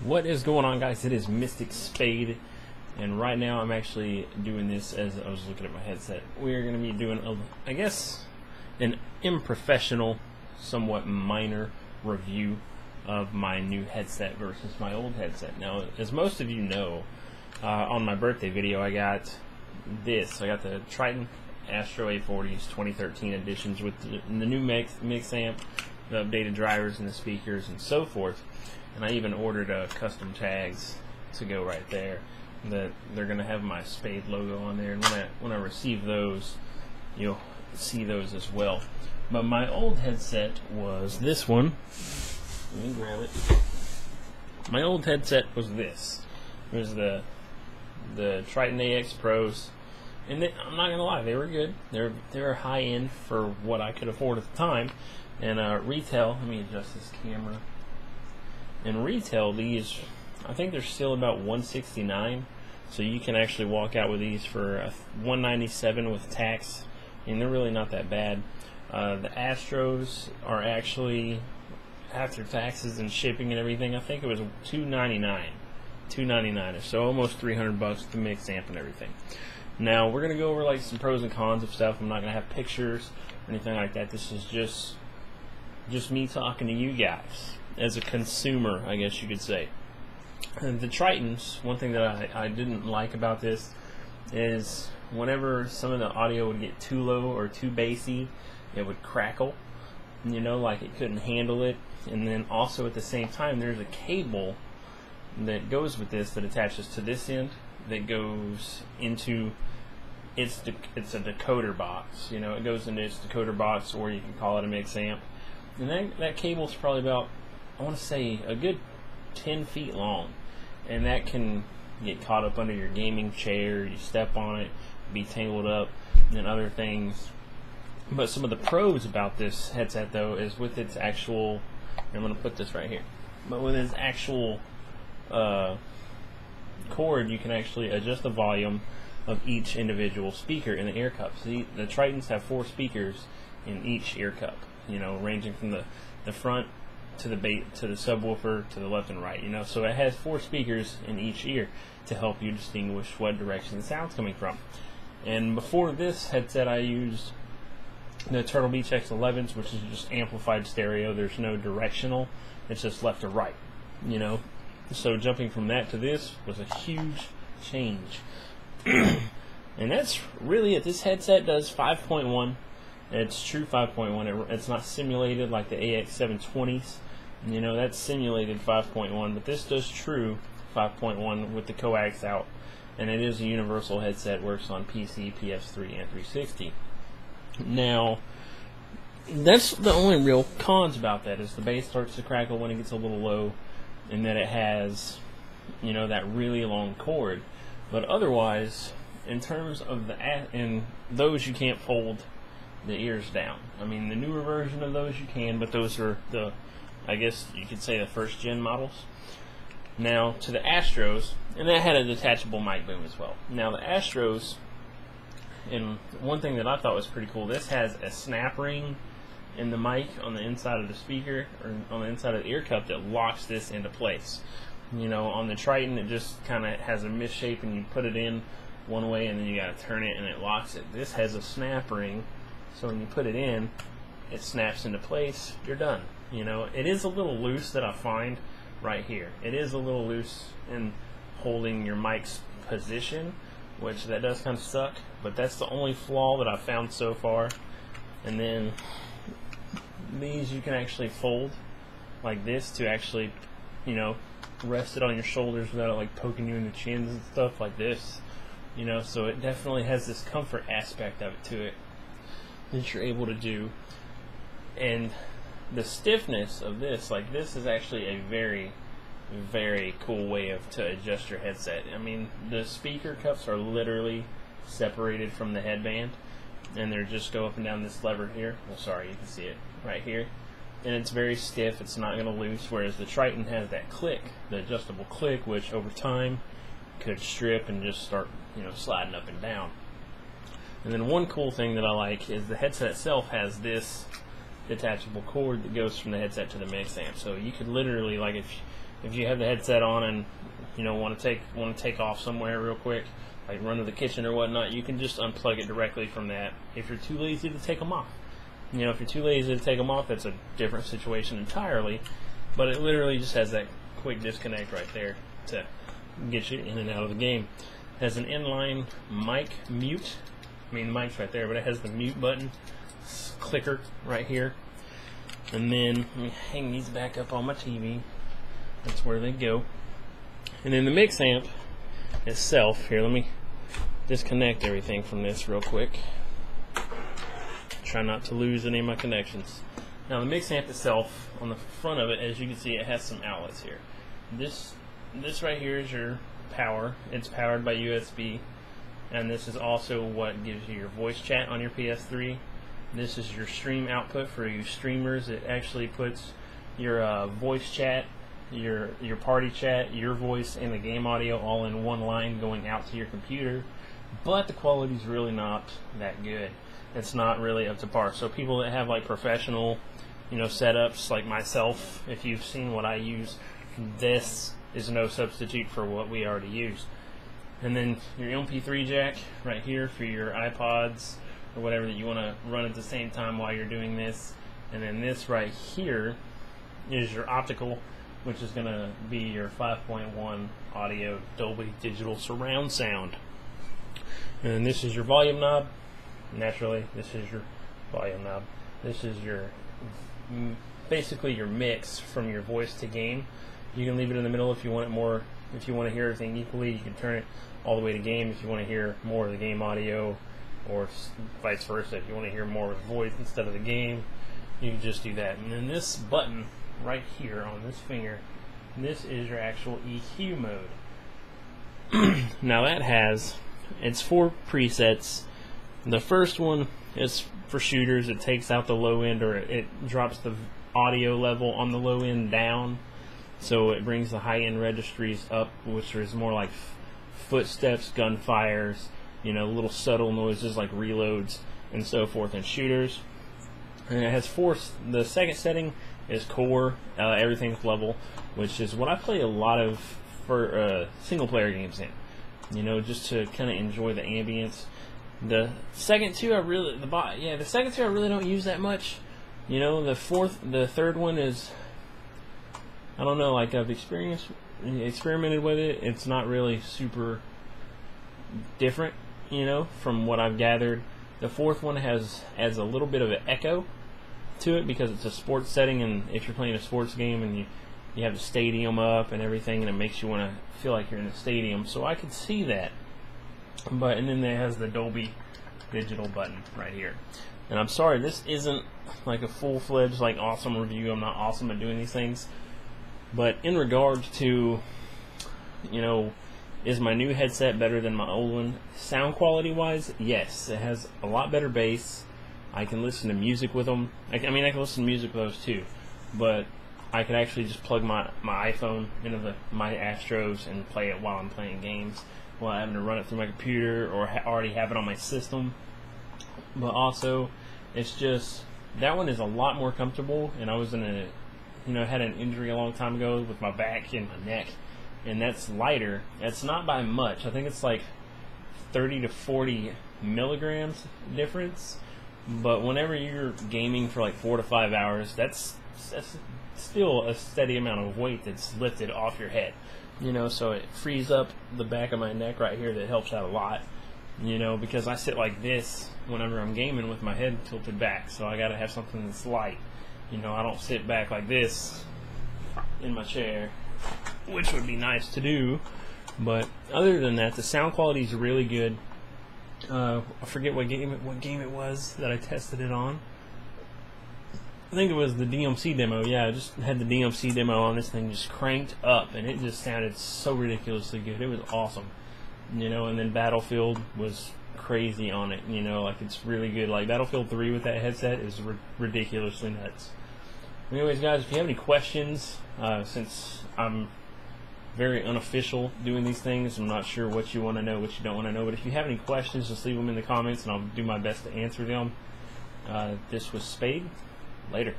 What is going on, guys? It is Mystic Spade, and right now I'm actually doing this as I was looking at my headset. We are going to be doing, I guess, an unprofessional, somewhat minor review of my new headset versus my old headset. Now, as most of you know, on my birthday video, I got this. I got the Tritton Astro A40's 2013 editions with the new MixAmp, the updated drivers and the speakers and so forth. And I even ordered custom tags to go right there. That they're going to have my Spade logo on there, and when I receive those, you'll see those as well. But my old headset was this one. Let me grab it. My old headset was this. It was the Tritton AX Pros, and I'm not gonna lie, they were good. They're high end for what I could afford at the time. And retail. Let me adjust this camera. In retail, these, I think they're still about $169, so you can actually walk out with these for $197 with tax, and they're really not that bad. The Astros are actually, after taxes and shipping and everything, I think it was $299, so almost $300 with the MixAmp and everything. Now we're gonna go over like some pros and cons of stuff. I'm not gonna have pictures or anything like that. This is just me talking to you guys as a consumer, I guess you could say. And the Trittons, one thing that I didn't like about this is whenever some of the audio would get too low or too bassy, it would crackle, you know, like it couldn't handle it. And then also at the same time, there's a cable that goes with this that attaches to this end that goes into it's a decoder box, you know. It goes into its decoder box, or you can call it a MixAmp. And that cable's probably about, I want to say, a good 10 feet long, and that can get caught up under your gaming chair. You step on it, be tangled up, and other things. But some of the pros about this headset, though, is with its actual, I'm going to put this right here, but with its actual cord, you can actually adjust the volume of each individual speaker in the ear cups. The Trittons have 4 speakers in each ear cup, you know, ranging from the front to the subwoofer to the left and right, you know. So it has 4 speakers in each ear to help you distinguish what direction the sound's coming from. And before this headset, I used the Turtle Beach X11s, which is just amplified stereo. There's no directional, it's just left to right, you know. So jumping from that to this was a huge change. And that's really it. This headset does 5.1. It's true 5.1. It's not simulated like the AX720s. You know, that's simulated 5.1, but this does true 5.1 with the coax out, and it is a universal headset. Works on PC, PS3, and 360. Now, that's the only real cons about that, is the bass starts to crackle when it gets a little low, and that it has, you know, that really long cord. But otherwise, in terms of those you can't fold the ears down. I mean, the newer version of those you can, but those are the, I guess you could say, the first gen models. Now to the Astros, and that had a detachable mic boom as well. Now the Astros, and one thing that I thought was pretty cool, this has a snap ring in the mic on the inside of the speaker, or on the inside of the ear cup, that locks this into place. You know, on the Tritton, it just kind of has a misshape, and you put it in one way and then you got to turn it and it locks it. This has a snap ring, so when you put it in, it snaps into place. You're done. You know, it is a little loose, that I find right here. It is a little loose in holding your mic's position, which that does kind of suck, but that's the only flaw that I've found so far. And then these you can actually fold like this to actually, you know, rest it on your shoulders without it like poking you in the chins and stuff like this. You know, so it definitely has this comfort aspect of it to it that you're able to do. And the stiffness of this, like, this is actually a very, very cool way to adjust your headset. I mean, the speaker cups are literally separated from the headband, and they just go up and down this lever here. Well, sorry, you can see it right here. And it's very stiff, it's not going to loose, whereas the Tritton has that click, the adjustable click, which over time could strip and just start, you know, sliding up and down. And then one cool thing that I like is the headset itself has this detachable cord that goes from the headset to the MixAmp. So you could literally, like, if if you have the headset on and want to take off somewhere real quick, like run to the kitchen or whatnot, you can just unplug it directly from that. If you're too lazy to take them off, if you're too lazy to take them off, that's a different situation entirely. But it literally just has that quick disconnect right there to get you in and out of the game. It has an inline mic mute. I mean, the mic's right there, but it has the mute button clicker right here. And then let me hang these back up on my TV. That's where they go. And then the MixAmp itself, here, let me disconnect everything from this real quick. Try not to lose any of my connections. Now the MixAmp itself, on the front of it, as you can see, it has some outlets here. This right here is your power. It's powered by USB, and this is also what gives you your voice chat on your PS3. This is your stream output for you streamers. It actually puts your voice chat, your party chat, your voice, and the game audio all in one line going out to your computer. But the quality's really not that good. It's not really up to par. So people that have like professional, setups like myself, if you've seen what I use, this is no substitute for what we already use. And then your MP3 jack right here for your iPods or whatever that you want to run at the same time while you're doing this. And then this right here is your optical, which is going to be your 5.1 audio Dolby Digital surround sound. And this is your volume knob. Naturally, this is your volume knob. This is your basically your mix from your voice to game. You can leave it in the middle if you want it more. If you want to hear everything equally, you can turn it all the way to game. If you want to hear more of the game audio, or vice versa, if you want to hear more of the voice instead of the game, you can just do that. And then this button right here on this finger, this is your actual EQ mode. Now that has, it's 4 presets. The first one is for shooters. It takes out the low end, or it drops the audio level on the low end down, so it brings the high end registries up, which is more like footsteps, gunfires, little subtle noises like reloads and so forth in shooters. And it has 4. The second setting is core, everything's level, which is what I play a lot of for single player games in, just to kind of enjoy the ambience. The second two I really don't use that much. The third one is, I don't know, like I've experimented with it. It's not really super different, from what I've gathered. The fourth one adds a little bit of an echo to it because it's a sports setting, and if you're playing a sports game and you have the stadium up and everything, and it makes you want to feel like you're in a stadium. So I could see that. And then it has the Dolby Digital button right here. And I'm sorry, this isn't like a full-fledged, like, awesome review. I'm not awesome at doing these things. But in regards to, is my new headset better than my old one? Sound quality-wise, yes. It has a lot better bass. I can listen to music with them. I can listen to music with those too. But I could actually just plug my iPhone into my Astros and play it while I'm playing games, while having to run it through my computer or already have it on my system. But also, it's just, that one is a lot more comfortable, and I was in had an injury a long time ago with my back and my neck, and that's lighter. It's not by much. I think it's like 30 to 40 milligrams difference, but whenever you're gaming for like 4 to 5 hours, that's still a steady amount of weight that's lifted off your head. So it frees up the back of my neck right here. That helps out a lot, because I sit like this whenever I'm gaming with my head tilted back, so I gotta have something that's light. I don't sit back like this in my chair, which would be nice to do, but other than that, the sound quality is really good. I forget what game it was that I tested it on. I think it was the DMC demo. Yeah, I just had the DMC demo on this thing, just cranked up, and it just sounded so ridiculously good. It was awesome, and then Battlefield was crazy on it, like it's really good. Like Battlefield 3 with that headset is ridiculously nuts. Anyways, guys, if you have any questions, since I'm very unofficial doing these things, I'm not sure what you want to know, what you don't want to know, but if you have any questions, just leave them in the comments, and I'll do my best to answer them. This was Spade. Later.